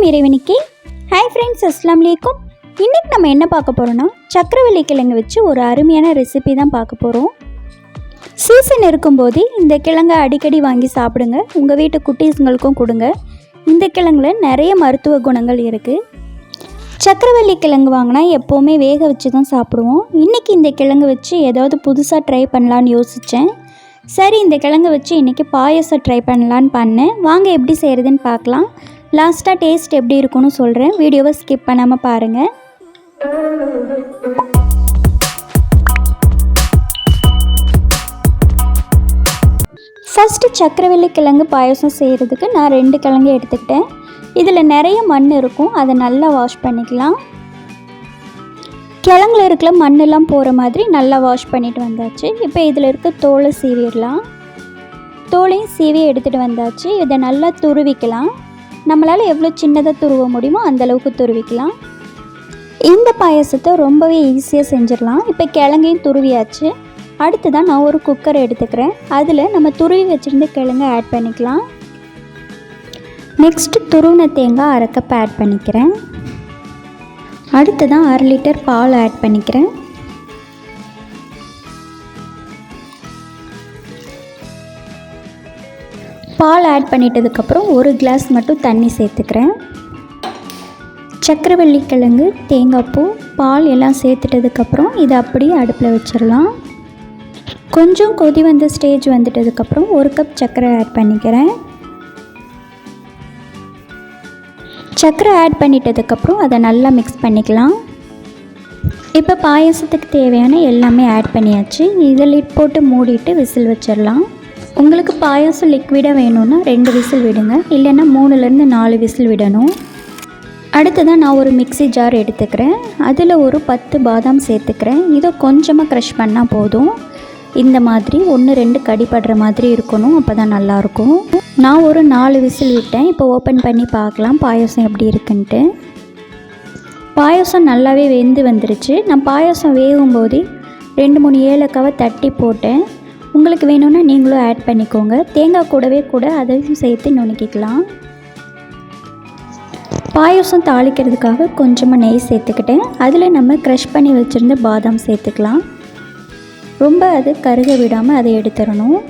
எல்லாம் இறைவனுக்கே. Hi friends, அஸ்ஸலாமு அலைக்கும். இன்றைக்கி நம்ம என்ன பார்க்க போகிறோன்னா, சக்கரவள்ளி கிழங்கு வச்சு ஒரு அருமையான ரெசிபி தான் பார்க்க போகிறோம். சீசன் இருக்கும்போது இந்த கிழங்கை அடிக்கடி வாங்கி சாப்பிடுங்க. உங்கள் வீட்டு குட்டீஸுங்களுக்கும் கொடுங்க. இந்த கிழங்குல நிறைய மருத்துவ குணங்கள் இருக்குது. சக்கரவள்ளி கிழங்கு வாங்கினா எப்போவுமே வேக வச்சு தான் சாப்பிடுவோம். இன்றைக்கி இந்த கிழங்கு வச்சு ஏதாவது புதுசாக ட்ரை பண்ணலான்னு யோசித்தேன். சரி, இந்த கிழங்கு வச்சு இன்றைக்கி பாயசம் ட்ரை பண்ணலான்னு பண்ணேன். வாங்க எப்படி செய்கிறதுன்னு பார்க்கலாம். லாஸ்ட்டாக டேஸ்ட் எப்படி இருக்குன்னு சொல்கிறேன். வீடியோவை ஸ்கிப் பண்ணாமல் பாருங்கள். ஃபஸ்ட்டு சக்கரவள்ளி கிழங்கு பாயசம் செய்கிறதுக்கு நான் 2 கிழங்கு எடுத்துக்கிட்டேன். இதில் நிறைய மண் இருக்கும், அதை நல்லா வாஷ் பண்ணிக்கலாம். கிழங்குல இருக்கிற மண்ணெல்லாம் போகிற மாதிரி நல்லா வாஷ் பண்ணிட்டு வந்தாச்சு. இப்போ இதில் இருக்க தோலை சீவிடலாம். தோலையும் சீவி எடுத்துகிட்டு வந்தாச்சு. இதை நல்லா துருவிக்கலாம். நம்மளால் எவ்வளோ சின்னதாக துருவ முடியுமோ அந்தளவுக்கு துருவிக்கலாம். இந்த பாயசத்தை ரொம்பவே ஈஸியாக செஞ்சிடலாம். இப்போ கிழங்கையும் துருவியாச்சு. அடுத்ததான் நான் ஒரு குக்கரை எடுத்துக்கிறேன். அதில் நம்ம துருவி வச்சுருந்த கிழங்கை ஆட் பண்ணிக்கலாம். நெக்ஸ்ட்டு துருவின தேங்காய் 1/2 கப் ஆட் பண்ணிக்கிறேன். அடுத்ததான் 1/2 லிட்டர் பால் ஆட் பண்ணிக்கிறேன். பால் ஆட் பண்ணிட்டதுக்கப்புறம் 1 கிளாஸ் மட்டும் தண்ணி சேர்த்துக்கிறேன். சக்கரவள்ளி கிழங்கு, தேங்காய் பூ, பால் எல்லாம் சேர்த்துட்டதுக்கப்புறம் இதை அப்படியே அடுப்பில் வச்சிடலாம். கொஞ்சம் கொதி வந்த ஸ்டேஜ் வந்துட்டதுக்கப்புறம் 1 கப் சர்க்கரை ஆட் பண்ணிக்கிறேன். சர்க்கரை ஆட் பண்ணிட்டதுக்கப்புறம் அதை நல்லா மிக்ஸ் பண்ணிக்கலாம். இப்போ பாயசத்துக்கு தேவையான எல்லாமே ஆட் பண்ணியாச்சு. இதை லிட் போட்டு மூடிட்டு விசில் வச்சிடலாம். உங்களுக்கு பாயசம் லிக்விடாக வேணும்னா 2 விசில் விடுங்க, இல்லைன்னா 3லேருந்து 4 விசில் விடணும். அடுத்ததான் நான் ஒரு மிக்ஸி ஜார் எடுத்துக்கிறேன். அதில் ஒரு 10 பாதாம் சேர்த்துக்கிறேன். இதை கொஞ்சமாக க்ரஷ் பண்ணால் போதும். இந்த மாதிரி 1-2 கடிப்படுற மாதிரி இருக்கணும், அப்போ தான் நல்லாயிருக்கும். நான் ஒரு 4 விசில் விட்டேன். இப்போ ஓப்பன் பண்ணி பார்க்கலாம் பாயசம் எப்படி இருக்குன்ட்டு. பாயசம் நல்லாவே வெந்து வந்துருச்சு. நான் பாயசம் வேகும்போது 2-3 ஏலக்காவை தட்டி போட்டேன். உங்களுக்கு வேணும்னா நீங்களும் ஆட் பண்ணிக்கோங்க. தேங்காய் கூடவே அதையும் சேர்த்து நுணுக்கிக்கலாம். பாயசம் தாளிக்கிறதுக்காக கொஞ்சமாக நெய் சேர்த்துக்கிட்டேன். அதில் நம்ம க்ரஷ் பண்ணி வச்சுருந்த பாதாம் சேர்த்துக்கலாம். ரொம்ப அது கருக விடாமல் அதை எடுத்துடணும்.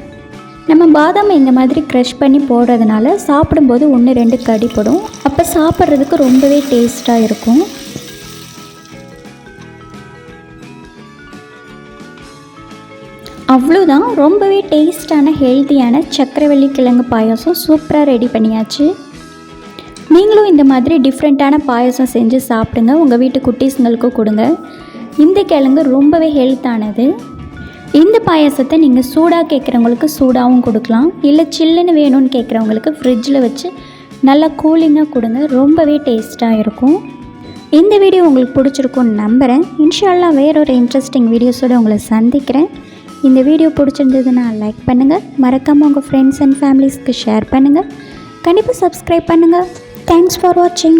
நம்ம பாதாம் இந்த மாதிரி க்ரஷ் பண்ணி போடுறதுனால சாப்பிடும்போது 1-2 கடிப்படும். அப்போ சாப்பிட்றதுக்கு ரொம்பவே டேஸ்ட்டாக இருக்கும். அவ்வளோதான், ரொம்பவே டேஸ்டான ஹெல்த்தியான சக்கரவள்ளி கிழங்கு பாயசம் சூப்பராக ரெடி பண்ணியாச்சு. நீங்களும் இந்த மாதிரி டிஃப்ரெண்ட்டான பாயசம் செஞ்சு சாப்பிடுங்க. உங்கள் வீட்டு குட்டீஸுங்களுக்கும் கொடுங்க. இந்த கிழங்கு ரொம்பவே ஹெல்த்தானது. இந்த பாயசத்தை நீங்கள் சூடாக கேட்குறவங்களுக்கு சூடாகவும் கொடுக்கலாம், இல்லை சில்லுன்னு வேணும்னு கேட்குறவங்களுக்கு ஃப்ரிட்ஜில் வச்சு நல்லா கூலிங்காக கொடுங்க. ரொம்பவே டேஸ்ட்டாக இருக்கும். இந்த வீடியோ உங்களுக்கு பிடிச்சிருக்குன்னு நம்புகிறேன். இன்ஷா அல்லாஹ் வேறொரு இன்ட்ரெஸ்டிங் வீடியோஸோடு உங்களை சந்திக்கிறேன். இந்த வீடியோ பிடிச்சிருந்ததுன்னா லைக் பண்ணுங்கள். மறக்காமல் உங்கள் ஃப்ரெண்ட்ஸ் அண்ட் ஃபேமிலிஸ்க்கு ஷேர் பண்ணுங்கள். கண்டிப்பாக சப்ஸ்கிரைப் பண்ணுங்கள். தேங்க்ஸ் ஃபார் வாட்சிங்.